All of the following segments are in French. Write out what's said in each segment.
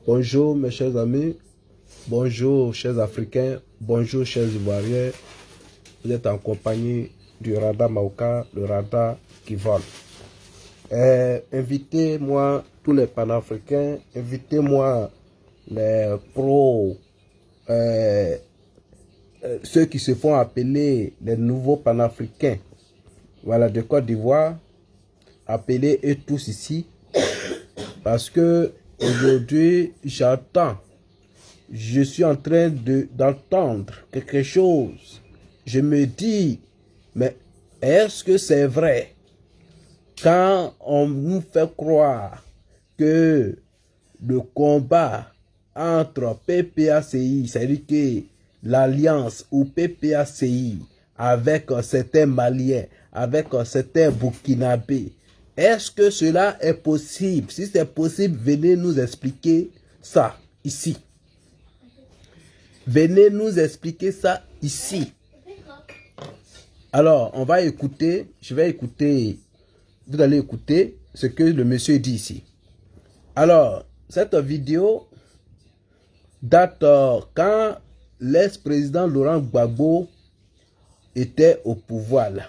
Bonjour mes chers amis, bonjour chers Africains, bonjour chers Ivoiriens. Vous êtes en compagnie du Radar Mauka, le radar qui vole. Invitez-moi tous les panafricains, invitez-moi les pros, ceux qui se font appeler les nouveaux panafricains. Voilà, de Côte d'Ivoire, appelez-eux tous ici, parce que aujourd'hui, j'entends, je suis en train d'entendre quelque chose. Je me dis, mais est-ce que c'est vrai? Quand on nous fait croire que le combat entre PPACI, c'est-à-dire que l'alliance ou PPACI avec certains Maliens, avec certains Burkinabés, est-ce que cela est possible? Si c'est possible, venez nous expliquer ça ici. Venez nous expliquer ça ici. Alors, on va écouter, je vais écouter, vous allez écouter ce que le monsieur dit ici. Alors, cette vidéo date quand l'ex-président Laurent Gbagbo était au pouvoir là.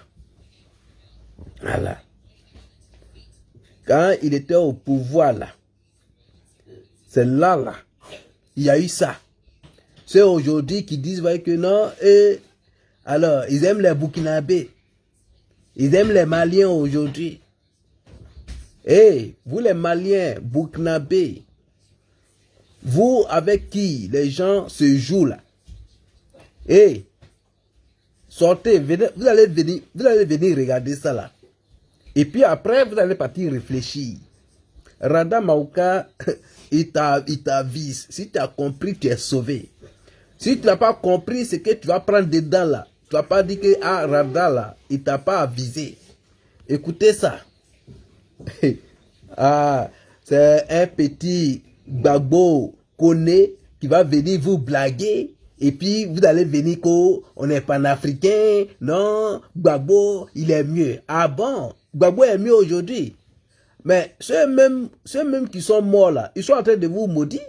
Voilà. Quand il était au pouvoir là, c'est là, il y a eu ça. C'est aujourd'hui qui disent ouais, que non, et alors, ils aiment les Burkinabés. Ils aiment les Maliens aujourd'hui. Et vous les Maliens, Burkinabés, vous avec qui les gens se jouent là. Et sortez, venez, vous allez venir regarder ça là. Et puis après, vous allez partir réfléchir. Radar Mauka, il t'avise. Si tu as compris, tu es sauvé. Si tu n'as pas compris ce que tu vas prendre dedans là, tu vas pas dire que ah, Radar là, il t'a pas avisé. Écoutez ça. Ah, c'est un petit Gbagbo Koné qui va venir vous blaguer. Et puis vous allez venir qu'on est panafricain. Non, Gbagbo, il est mieux. Ah bon? Gbagbo est mieux aujourd'hui. Mais ceux mêmes qui sont morts là, ils sont en train de vous maudire.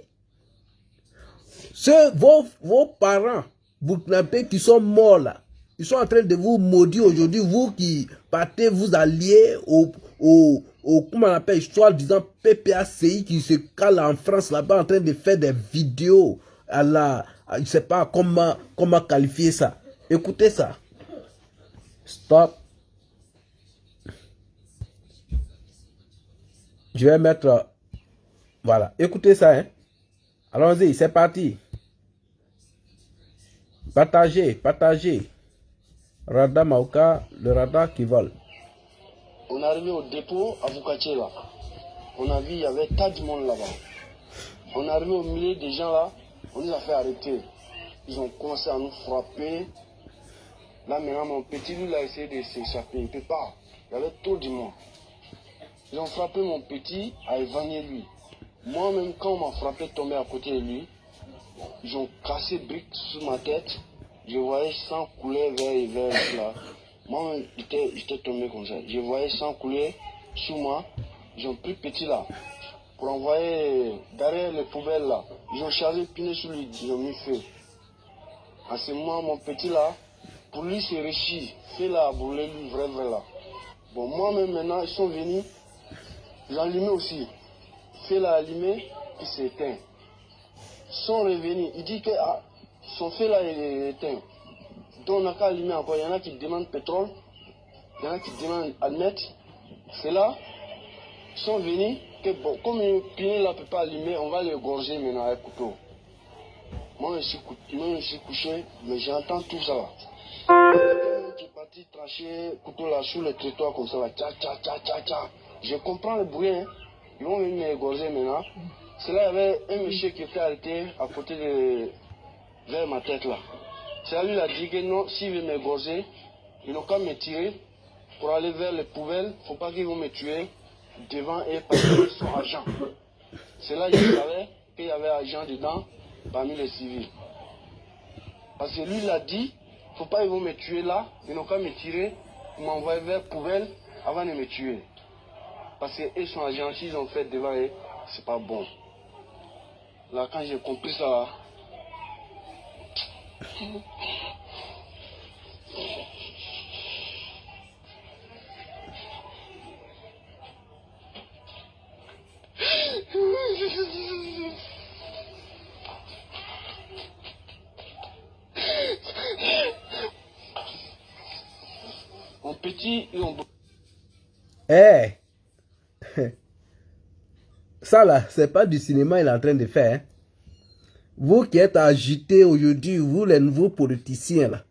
Vos parents burkinabés qui sont morts là, ils sont en train de vous maudire aujourd'hui. Vous qui partez vous allier au comment on appelle, soi-disant PPACI qui se cale en France là-bas en train de faire des vidéos à la, je ne sais pas comment qualifier ça. Écoutez ça. Stop. Je vais mettre, voilà, écoutez ça, hein. Allons-y, c'est parti. Partagez. Radar Mauka, le radar qui vole. On est arrivé au dépôt à Boukaché là. On a vu, il y avait tas de monde là-bas. On est arrivé au milieu des gens là, on nous a fait arrêter. Ils ont commencé à nous frapper. Là maintenant, mon petit, lui, il a essayé de s'échapper. Il ne peut pas. Il y avait trop de monde. Ils ont frappé mon petit à évanouir lui. Moi-même, quand on m'a frappé, tombé à côté de lui, ils ont cassé briques sur ma tête. Je voyais sang couler vers là. Moi, j'étais tombé comme ça. Je voyais sang couler sous moi. Ils ont pris petit là pour envoyer derrière les poubelles là. Ils ont chargé le pneu sur lui. Ils ont mis feu. En ce moment, mon petit là, pour lui c'est réussi. Feu là a brûlé lui vrai là. Bon, moi-même maintenant, ils sont venus. Ils ont allumé aussi. Feu là allumé, puis c'est éteint. Ils sont revenus. Il dit que ah, son feu là il est éteint. Donc on n'a qu'à allumer encore. Il y en a qui demandent pétrole. Il y en a qui demandent allumettes. C'est là. Ils sont venus. Que bon, comme le pneu là ne peut pas allumer, on va les gorger maintenant avec couteau. Moi je suis couché, mais j'entends tout ça là. Quelqu'un qui est parti trancher couteau là sous le trottoir comme ça là. Tcha. Je comprends le bruit. Hein. Ils vont venir m'égorger maintenant. C'est là il y avait un monsieur qui était arrêté à côté de vers ma tête là. C'est là lui il a dit que non, s'il veut m'égorger, ils n'ont qu'à me tirer pour aller vers les poubelles. Il ne faut pas qu'ils vont me tuer devant eux parce qu'ils sont agents. C'est là que je savais qu'il y avait agents dedans parmi les civils. Parce que lui il a dit, il ne faut pas qu'ils vont me tuer là, ils n'ont qu'à me tirer pour m'envoyer vers les poubelles avant de me tuer. Parce qu'ils sont agents, s'ils ont fait devant eux, c'est pas bon. Là, quand j'ai compris ça, mon petit et mon... Eh, ça là, c'est pas du cinéma il est en train de faire. Hein. Vous qui êtes agités aujourd'hui, vous les nouveaux politiciens là.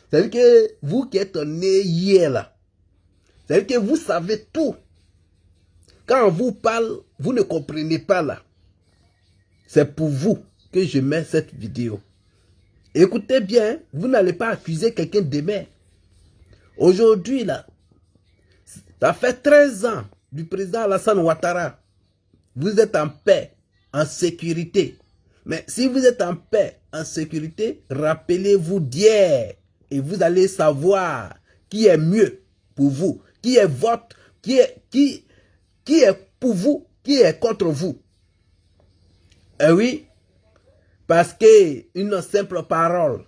C'est-à-dire que vous qui êtes nés hier là. C'est-à-dire que vous savez tout. Quand on vous parle, vous ne comprenez pas là. C'est pour vous que je mets cette vidéo. Écoutez bien, vous n'allez pas accuser quelqu'un demain. Aujourd'hui là, ça fait 13 ans du président Alassane Ouattara. Vous êtes en paix, en sécurité. Mais si vous êtes en paix, en sécurité, rappelez-vous d'hier. Et vous allez savoir qui est mieux pour vous. Qui est votre, qui est pour vous, qui est contre vous. Eh oui, parce que une simple parole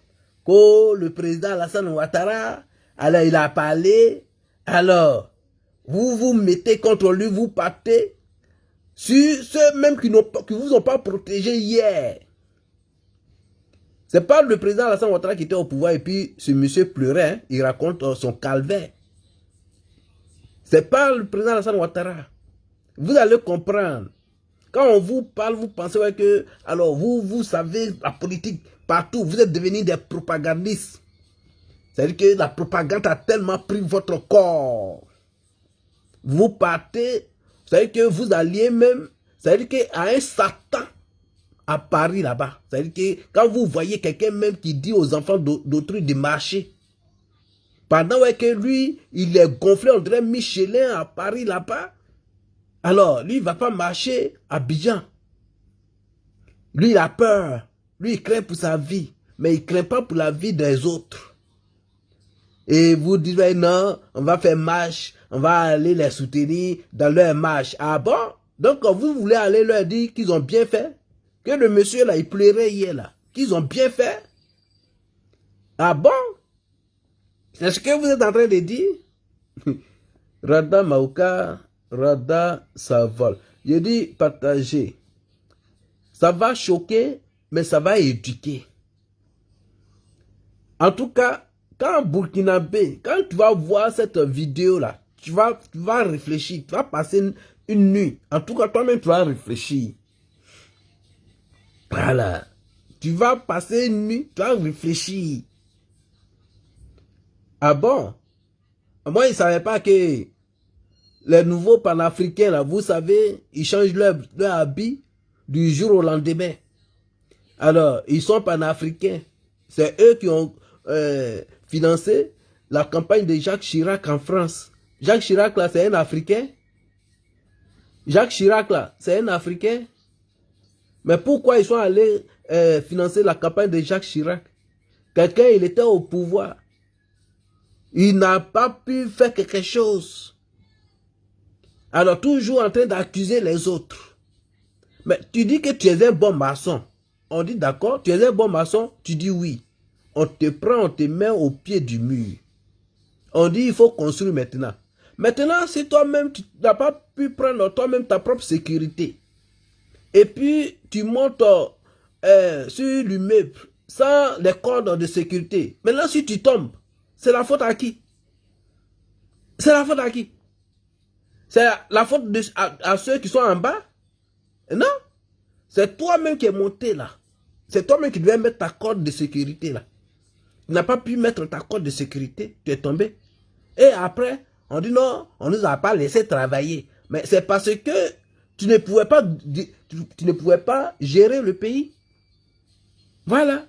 que le président Alassane Ouattara, alors il a parlé, alors vous vous mettez contre lui, vous partez sur ceux même qui vous ont pas protégé hier. C'est pas le président Alassane Ouattara qui était au pouvoir et puis ce monsieur pleurait, hein, il raconte son calvaire. C'est pas le président Alassane Ouattara. Vous allez comprendre. Quand on vous parle, vous pensez ouais, que alors vous savez la politique partout, vous êtes devenus des propagandistes. C'est-à-dire que la propagande a tellement pris votre corps. Vous partez, c'est-à-dire que vous alliez même, c'est-à-dire qu'à un Satan à Paris là-bas, c'est-à-dire que quand vous voyez quelqu'un même qui dit aux enfants d'autrui de marcher, pendant ouais, que lui, il est gonflé, on dirait Michelin à Paris là-bas, alors lui, il ne va pas marcher à Abidjan. Lui, il a peur. Lui, il craint pour sa vie, mais il ne craint pas pour la vie des autres. Et vous dites, ouais, non, on va faire marche, on va aller les soutenir dans leur marche. Ah bon? Donc, vous voulez aller leur dire qu'ils ont bien fait? Que le monsieur là, il pleurait hier là. Qu'ils ont bien fait? Ah bon? C'est ce que vous êtes en train de dire? Rada Maouka, Rada ça vole. Je dis partager. Ça va choquer, mais ça va éduquer. En tout cas, quand Burkinabé, quand tu vas voir cette vidéo-là, tu vas réfléchir, tu vas passer une nuit. En tout cas, toi-même, tu vas réfléchir. Voilà. Tu vas passer une nuit, tu vas réfléchir. Ah bon? Moi, je ne savais pas que les nouveaux panafricains, là, vous savez, ils changent leur habit du jour au lendemain. Alors, ils sont panafricains. C'est eux qui ont financé la campagne de Jacques Chirac en France. Jacques Chirac, là, c'est un Africain. Jacques Chirac, là, c'est un Africain. Mais pourquoi ils sont allés financer la campagne de Jacques Chirac? Quelqu'un, il était au pouvoir. Il n'a pas pu faire quelque chose. Alors, toujours en train d'accuser les autres. Mais tu dis que tu es un bon maçon. On dit d'accord, tu es un bon maçon, tu dis oui. On te prend, on te met au pied du mur. On dit il faut construire maintenant. Maintenant, si toi-même, tu n'as pas pu prendre toi-même ta propre sécurité, et puis tu montes sur l'immeuble sans les cordes de sécurité. Maintenant, si tu tombes, c'est la faute à qui? C'est la faute à qui? C'est la faute à ceux qui sont en bas? Non. C'est toi-même qui es monté là. C'est toi-même qui devais mettre ta corde de sécurité là. Tu n'as pas pu mettre ta corde de sécurité, tu es tombé. Et après, on dit non, on ne nous a pas laissé travailler. Mais c'est parce que tu ne pouvais pas gérer le pays. Voilà.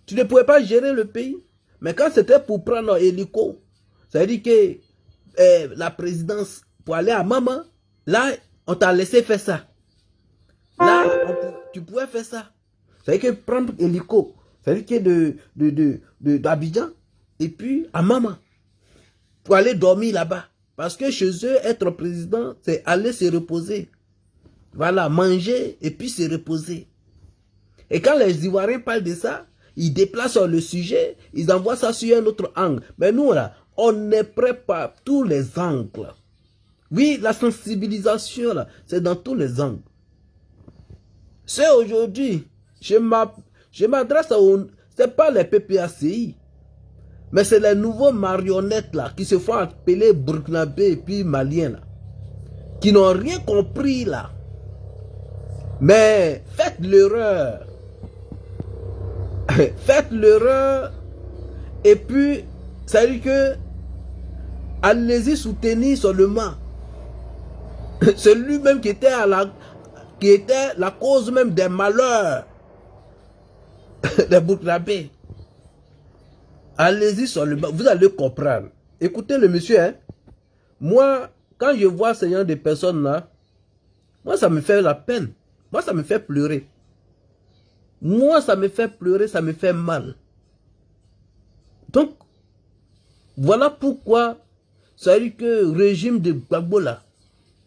Tu ne pouvais pas gérer le pays. Mais quand c'était pour prendre un hélico, ça veut dire que la présidence, pour aller à maman, là, on t'a laissé faire ça. Là, tu pouvais faire ça. Ça veut dire que prendre hélico, ça veut dire que d'Abidjan, et puis à maman, pour aller dormir là-bas. Parce que chez eux, être président, c'est aller se reposer. Voilà, manger et puis se reposer. Et quand les Ivoiriens parlent de ça, ils déplacent le sujet, ils envoient ça sur un autre angle. Mais nous, là, on est prêt par tous les angles. Oui, la sensibilisation, là, c'est dans tous les angles. C'est aujourd'hui, je m'adresse aux... C'est pas les PPACI, mais c'est les nouveaux marionnettes, là, qui se font appeler Burkinabé et puis Maliens, là, qui n'ont rien compris, là. Mais faites l'erreur. Faites l'erreur. Et puis, ça veut dire que allez-y soutenir seulement. C'est lui-même qui était la cause même des malheurs des Burkinabés. Allez-y seulement. Vous allez comprendre. Écoutez le monsieur, hein. Moi, quand je vois ce genre de personnes-là, moi, ça me fait la peine. Moi, ça me fait pleurer. Moi, ça me fait pleurer, ça me fait mal. Donc, voilà pourquoi, ça veut dire que le régime de Gbagbo, là,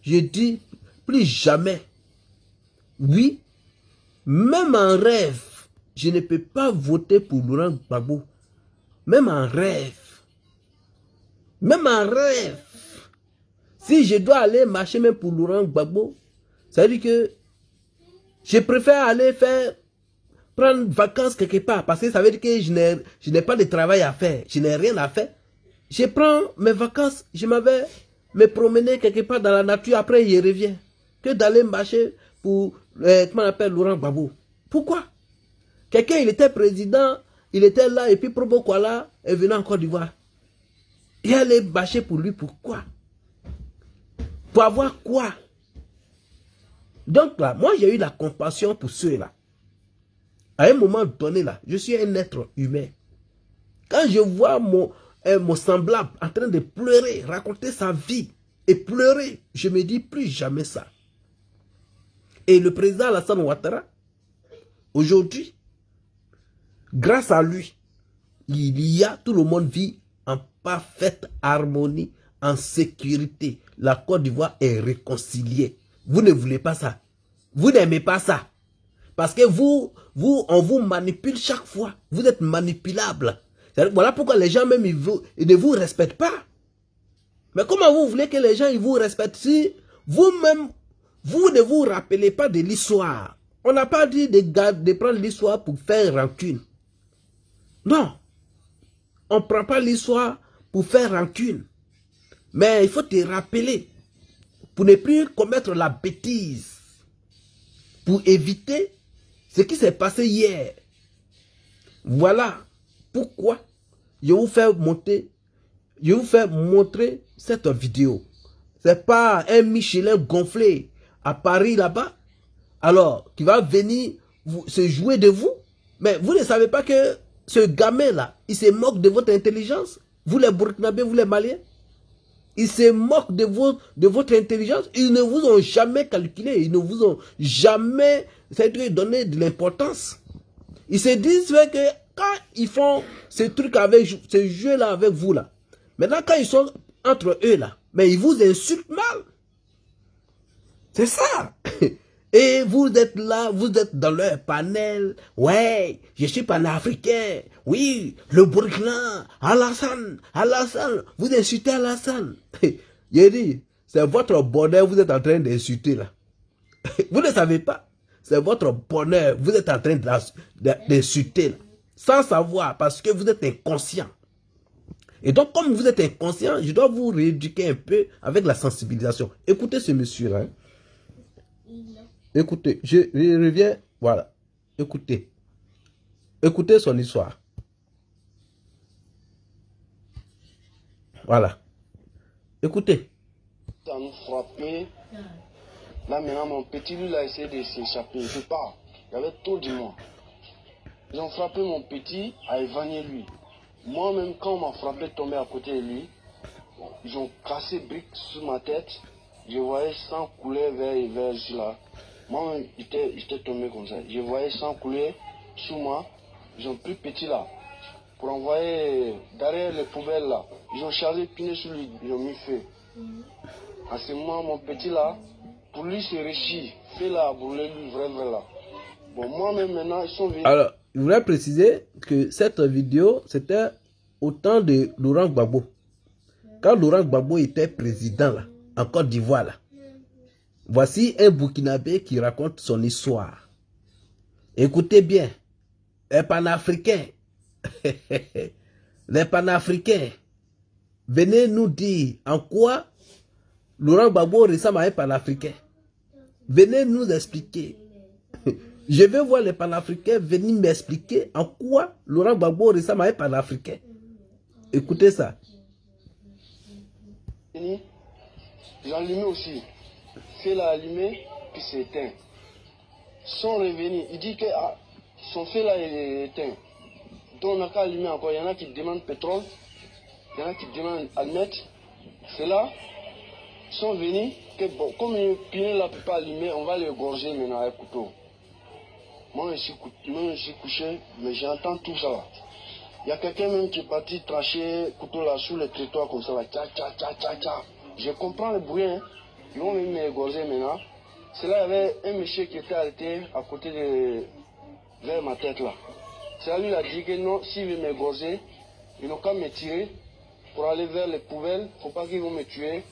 je dis plus jamais. Oui, même en rêve, je ne peux pas voter pour Laurent Gbagbo. Même en rêve. Même en rêve. Si je dois aller marcher même pour Laurent Gbagbo, ça veut dire que je préfère aller prendre vacances quelque part. Parce que ça veut dire que je n'ai pas de travail à faire. Je n'ai rien à faire. Je prends mes vacances. Je m'en vais me promener quelque part dans la nature. Après, je reviens. Que d'aller marcher pour, comment on appelle, Laurent Gbagbo. Pourquoi? Quelqu'un, il était président. Il était là. Et puis, Probo Kuala est venu en Côte d'Ivoire. Il allait marcher pour lui. Pourquoi? Pour avoir quoi? Donc là, moi j'ai eu la compassion pour ceux-là. À un moment donné là, je suis un être humain. Quand je vois mon semblable en train de pleurer, raconter sa vie et pleurer, je me dis plus jamais ça. Et le président Alassane Ouattara, aujourd'hui, grâce à lui, tout le monde vit en parfaite harmonie, en sécurité. La Côte d'Ivoire est réconciliée. Vous ne voulez pas ça. Vous n'aimez pas ça. Parce que on vous manipule chaque fois. Vous êtes manipulable. Voilà pourquoi les gens même, ils ne vous respectent pas. Mais comment vous voulez que les gens ils vous respectent si vous-même, vous ne vous rappelez pas de l'histoire? On n'a pas dit de prendre l'histoire pour faire rancune. Non. On ne prend pas l'histoire pour faire rancune. Mais il faut te rappeler pour ne plus commettre la bêtise, pour éviter ce qui s'est passé hier. Voilà pourquoi je vous fais montrer cette vidéo. C'est pas un Michelin gonflé à Paris là-bas, alors qui va venir se jouer de vous. Mais vous ne savez pas que ce gamin-là, il se moque de votre intelligence. Vous les Burkinabés, vous les Maliens. Ils se moquent de votre intelligence. Ils ne vous ont jamais calculé. Ils ne vous ont jamais donné de l'importance. Ils se disent que quand ils font ce truc avec, ce jeu-là avec vous là, maintenant quand ils sont entre eux là, mais ils vous insultent mal. C'est ça. Et vous êtes là, vous êtes dans leur panel. Ouais, je suis panafricain. Oui, le Burkina, Alassane, vous insultez Alassane. J'ai dit, c'est votre bonheur, vous êtes en train d'insulter là. Vous ne savez pas. C'est votre bonheur, vous êtes en train d'insulter là. Sans savoir, parce que vous êtes inconscient. Et donc, comme vous êtes inconscient, je dois vous rééduquer un peu avec la sensibilisation. Écoutez ce monsieur-là. Hein. Écoutez, je reviens, voilà. Écoutez. Écoutez son histoire. Voilà. Écoutez. Ça nous frappait. Là maintenant, mon petit lui a essayé de s'échapper. Il ne peut pas. Il y avait trop du monde. Ils ont frappé mon petit à évanouir lui. Moi-même, quand on m'a frappé tomber à côté de lui, ils ont cassé briques sur ma tête. Je voyais sang couler vers là. Moi-même, j'étais tombé comme ça. Je voyais sang couler sous moi. Ils ont pris petit là. Pour envoyer derrière les poubelles là. Ils ont chargé pneu sur lui. Ils ont mis feu. À ce moment, mon petit là, Pour lui, c'est réussi. Fais-la à brûler lui, vrai là. Bon, moi-même, maintenant, ils sont venus. Alors, je voudrais préciser que cette vidéo, c'était au temps de Laurent Gbagbo. Quand Laurent Gbagbo était président, là, en Côte d'Ivoire, là. Voici un Burkinabé qui raconte son histoire. Écoutez bien. Les panafricains. Les panafricains. Venez nous dire en quoi Laurent Gbagbo ressemble à un panafricain. Venez nous expliquer. Je veux voir les panafricains venir m'expliquer en quoi Laurent Gbagbo ressemble à un panafricain. Écoutez ça. J'ai allumé aussi. Fait l'a allumé, puis c'est éteint. Sont revenus. Il dit que son feu là est éteint. Donc on n'a qu'à allumer encore. Il y en a qui demandent pétrole. Il y en a qui demandent allumettes. C'est là. Ils sont venus. Que bon, comme une pine là ne peut pas allumer, on va les égorger maintenant avec couteau. Moi je suis couché, mais j'entends tout ça là. Il y a quelqu'un même qui est parti trancher couteau là sous le trottoir comme ça là. Tcha, tcha, tcha, tcha, tcha. Je comprends le bruit, hein. Ils vont même m'égorger maintenant. C'est là, il y avait un monsieur qui était arrêté à côté de... vers ma tête là. C'est là, lui, il a dit que non, s'il veut m'égorger, ils n'ont qu'à me tirer pour aller vers les poubelles. Il ne faut pas qu'ils vont me tuer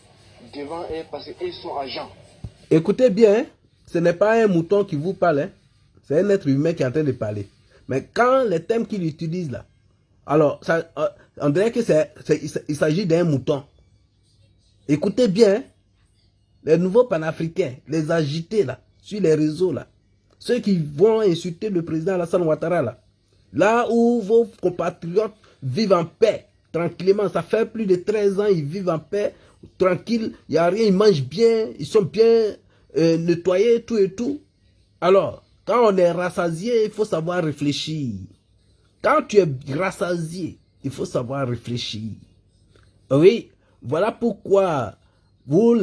devant eux parce qu'ils sont agents. Écoutez bien, hein? Ce n'est pas un mouton qui vous parle, hein? C'est un être humain qui est en train de parler. Mais quand les thèmes qu'il utilise là, alors, ça, on dirait que il s'agit d'un mouton. Écoutez bien, hein? Les nouveaux panafricains, les agités là, sur les réseaux là, ceux qui vont insulter le président Alassane Ouattara là, là où vos compatriotes vivent en paix, tranquillement, ça fait plus de 13 ans, ils vivent en paix, tranquille, il n'y a rien, ils mangent bien, ils sont bien nettoyés, tout et tout. Alors, quand on est rassasié, il faut savoir réfléchir. Quand tu es rassasié, il faut savoir réfléchir. Oui, voilà pourquoi vous,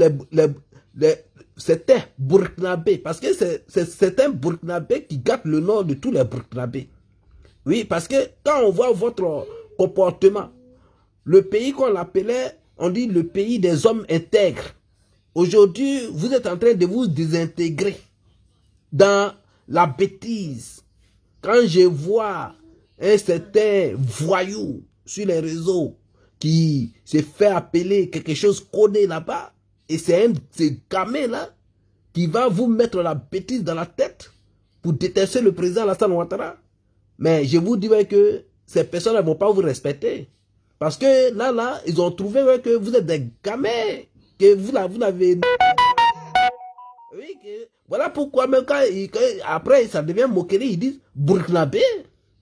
c'était Burkinabé, parce que c'est un Burkinabé qui gâte le nom de tous les Burkinabés. Oui, parce que quand on voit votre comportement, le pays qu'on l'appelait, on dit le pays des hommes intègres. Aujourd'hui, vous êtes en train de vous désintégrer dans la bêtise. Quand je vois un certain voyou sur les réseaux qui se fait appeler quelque chose codé là-bas, et c'est un gamin là qui va vous mettre la bêtise dans la tête pour détester le président Alassane Ouattara. Mais je vous dis que ces personnes ne vont pas vous respecter. Parce que là, ils ont trouvé que vous êtes des gamins, que vous n'avez... Oui, voilà pourquoi même quand après ça devient moquerie, ils disent Burkinabé.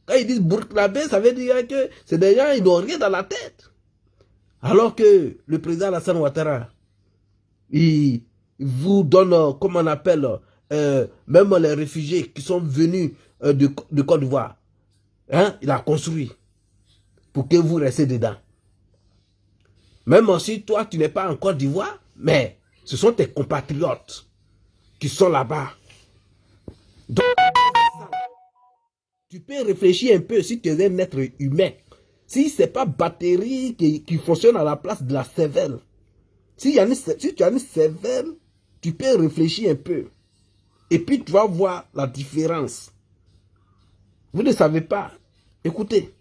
Quand ils disent Burkinabé, ça veut dire que c'est des gens, ils n'ont rien dans la tête. Alors que le président Alassane Ouattara, il vous donne, comme on appelle, même les réfugiés qui sont venus de Côte d'Ivoire, hein, il a construit pour que vous restiez dedans. Même si toi, tu n'es pas en Côte d'Ivoire, mais ce sont tes compatriotes qui sont là-bas. Donc, tu peux réfléchir un peu si tu es un être humain. Si ce n'est pas batterie qui fonctionne à la place de la cervelle. Si tu as une cervelle, tu peux réfléchir un peu. Et puis tu vas voir la différence. Vous ne savez pas. Écoutez.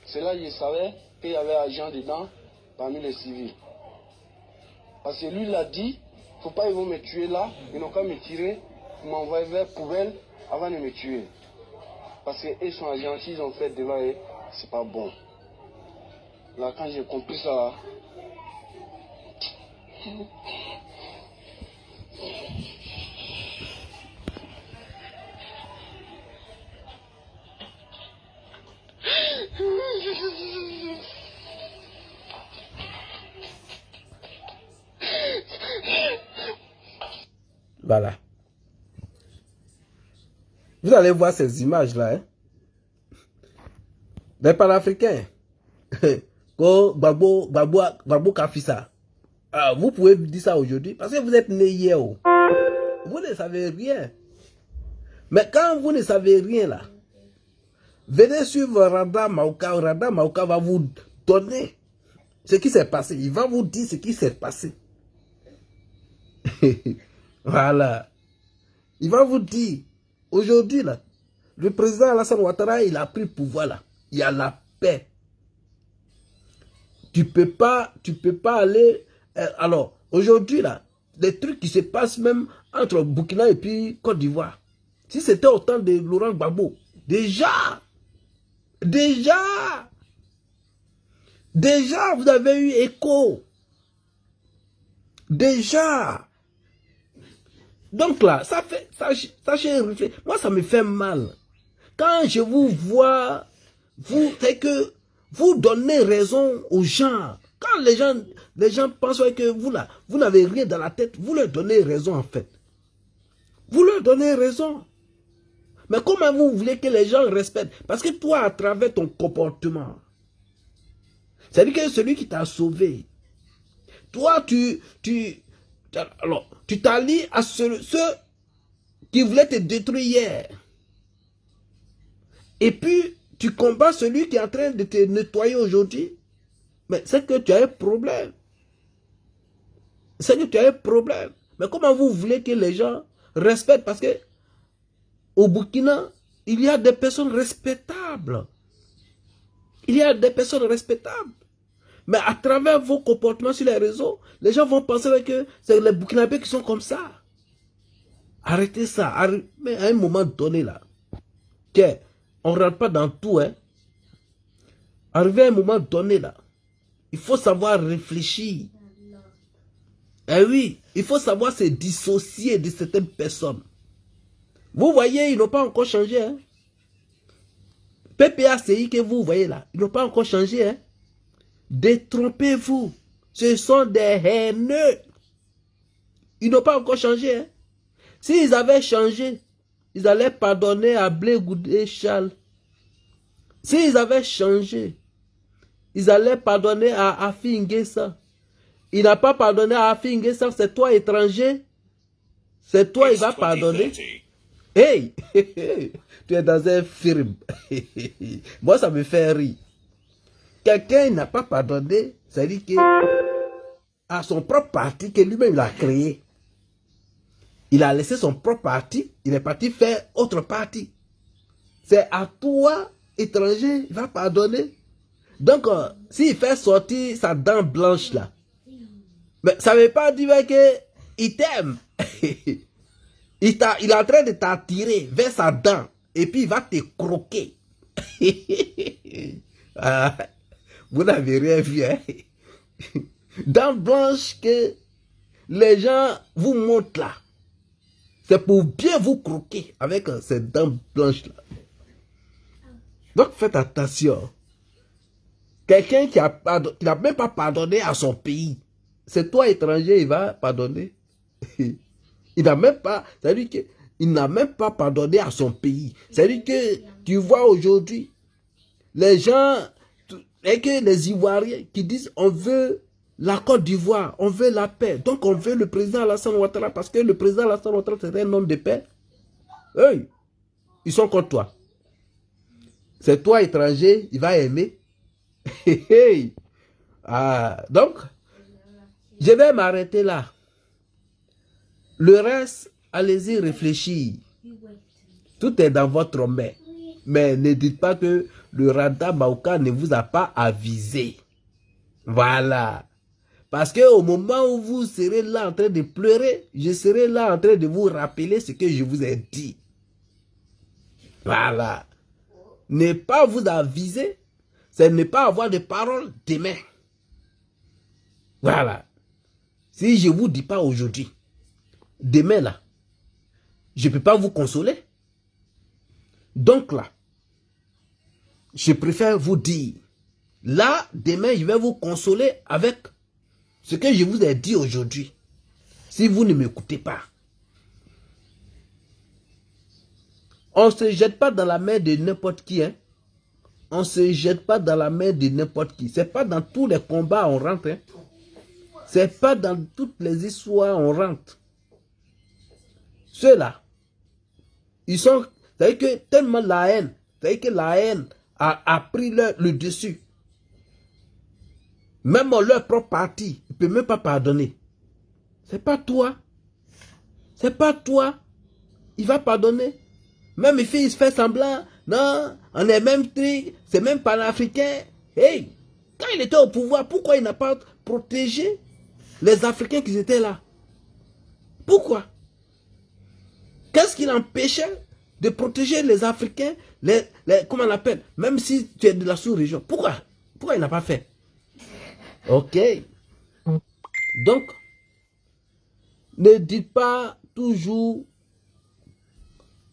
C'est là que je savais qu'il y avait agent dedans parmi les civils. Parce que lui l'a dit, il ne faut pas ils vont me tuer là, ils n'ont qu'à me tirer, m'envoyer vers la poubelle avant de me tuer. Parce qu'ils sont agents, s'ils ont fait devant eux, c'est pas bon. Là, quand j'ai compris ça, là, voilà. Vous allez voir ces images-là. Hein? Les panafricains. Gbagbo Kafisa. Vous pouvez dire ça aujourd'hui parce que vous êtes né hier. Vous ne savez rien. Mais quand vous ne savez rien là, venez suivre Rada Mauka. Rada Mauka va vous donner ce qui s'est passé. Il va vous dire ce qui s'est passé. Voilà. Il va vous dire, aujourd'hui, là, le président Alassane Ouattara, il a pris le pouvoir, là. Il y a la paix. Tu peux pas aller... alors, aujourd'hui, là, des trucs qui se passent même entre Burkina et puis Côte d'Ivoire. Si c'était au temps de Laurent Gbagbo, déjà, vous avez eu écho. Déjà. Donc là, sachez réfléchir. Moi, ça me fait mal. Quand je vous vois, c'est que vous donnez raison aux gens. Quand les gens pensent que vous n'avez rien dans la tête, vous leur donnez raison en fait. Vous leur donnez raison. Mais comment vous voulez que les gens respectent? Parce que toi, à travers ton comportement, c'est-à-dire que celui qui t'a sauvé, toi, tu t'allies à ceux qui voulaient te détruire hier. Et puis, tu combats celui qui est en train de te nettoyer aujourd'hui. Mais c'est que tu as un problème. C'est que tu as un problème. Mais comment vous voulez que les gens respectent? Parce que au Burkina, il y a des personnes respectables. Il y a des personnes respectables. Mais à travers vos comportements sur les réseaux, les gens vont penser que c'est les Burkinabés qui sont comme ça. Arrêtez ça. Mais à un moment donné, là, on ne rentre pas dans tout. Hein. Arrivé à un moment donné, là, il faut savoir réfléchir. Eh oui, il faut savoir se dissocier de certaines personnes. Vous voyez, ils n'ont pas encore changé. Hein. PPACI que vous voyez là, ils n'ont pas encore changé. Hein. Détrompez-vous. Ce sont des haineux. Ils n'ont pas encore changé. Hein. S'ils avaient changé, ils allaient pardonner à Blé Goudé Charles. S'ils avaient changé, ils allaient pardonner à Afi Nguessa. Il n'a pas pardonné à Afi Nguessa, c'est toi étranger. C'est toi, il va pardonner. Hey, tu es dans un film. Moi, ça me fait rire. Quelqu'un n'a pas pardonné, c'est-à-dire qu'à son propre parti, que lui-même il a créé. Il a laissé son propre parti, il est parti faire autre parti. C'est à toi, étranger, il va pardonner. Donc, s'il fait sortir sa dent blanche là, mais ça ne veut pas dire qu'il t'aime. Il est en train de t'attirer vers sa dent et puis il va te croquer. Ah, vous n'avez rien vu, hein? Dents blanches que les gens vous montrent là. C'est pour bien vous croquer avec ces dents blanches là. Donc faites attention. Quelqu'un qui n'a même pas pardonné à son pays, c'est toi étranger, il va pardonner. Il n'a même pas, c'est-à-dire qu'il n'a même pas pardonné à son pays. C'est-à-dire que tu vois aujourd'hui, les gens, et que les Ivoiriens qui disent on veut la Côte d'Ivoire, on veut la paix. Donc on veut le président Alassane Ouattara parce que le président Alassane Ouattara c'est un homme de paix. Hey, ils sont contre toi. C'est toi étranger, il va aimer. Hey. Ah, donc, je vais m'arrêter là. Le reste, allez-y réfléchir. Tout est dans votre main. Mais ne dites pas que le Rada Maouka ne vous a pas avisé. Voilà. Parce qu'au moment où vous serez là en train de pleurer, je serai là en train de vous rappeler ce que je vous ai dit. Voilà. Ne pas vous aviser, c'est ne pas avoir de parole demain. Voilà. Si je ne vous dis pas aujourd'hui, demain là, je ne peux pas vous consoler. Donc là, je préfère vous dire, là, demain, je vais vous consoler avec ce que je vous ai dit aujourd'hui. Si vous ne m'écoutez pas. On ne se jette pas dans la main de n'importe qui. Hein. On ne se jette pas dans la main de n'importe qui. Ce n'est pas dans tous les combats on rentre. Hein. Ce n'est pas dans toutes les histoires on rentre. Ceux-là, ils sont... C'est-à-dire que tellement la haine, c'est-à-dire que la haine a pris le dessus. Même leur propre parti, ils ne peuvent même pas pardonner. Ce n'est pas toi. C'est pas toi. Il va pardonner. Même il fait semblant. Non, on est même truc. C'est même panafricain. Hey, quand il était au pouvoir, pourquoi il n'a pas protégé les Africains qui étaient là? Pourquoi? Qu'est-ce qui l'empêchait de protéger les Africains, comment on appelle, même si tu es de la sous-région? Pourquoi? Pourquoi il n'a pas fait? Ok. Donc, ne dites pas toujours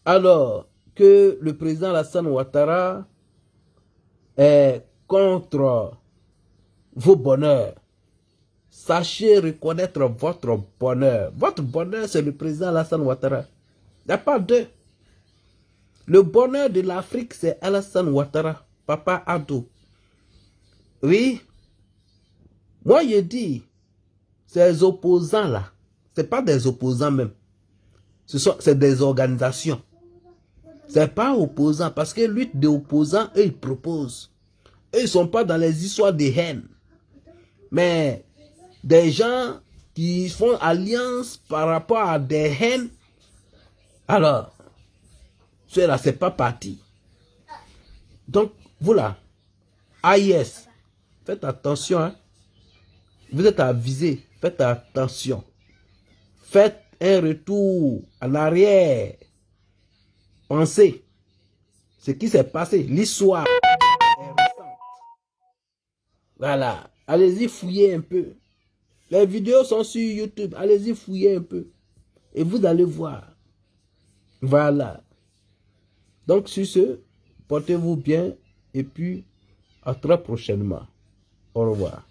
alors que le président Alassane Ouattara est contre vos bonheurs. Sachez reconnaître votre bonheur. Votre bonheur, c'est le président Alassane Ouattara. Il n'y a pas deux. Le bonheur de l'Afrique, c'est Alassane Ouattara, Papa Ado. Oui. Moi, je dis, ces opposants-là, ce n'est pas des opposants même. C'est des organisations. Ce n'est pas opposants, parce que lutte des opposants, eux, ils proposent. Eux, ils ne sont pas dans les histoires de haine. Mais des gens qui font alliance par rapport à des haines, alors, ceux-là, ce n'est pas parti. Donc, vous là, AIS, faites attention. Hein. Vous êtes avisés, faites attention. Faites un retour en arrière. Pensez ce qui s'est passé. L'histoire est récente. Voilà. Allez-y, fouillez un peu. Les vidéos sont sur YouTube. Allez-y, fouillez un peu. Et vous allez voir. Voilà. Donc, sur ce, portez-vous bien. Et puis, à très prochainement. Au revoir.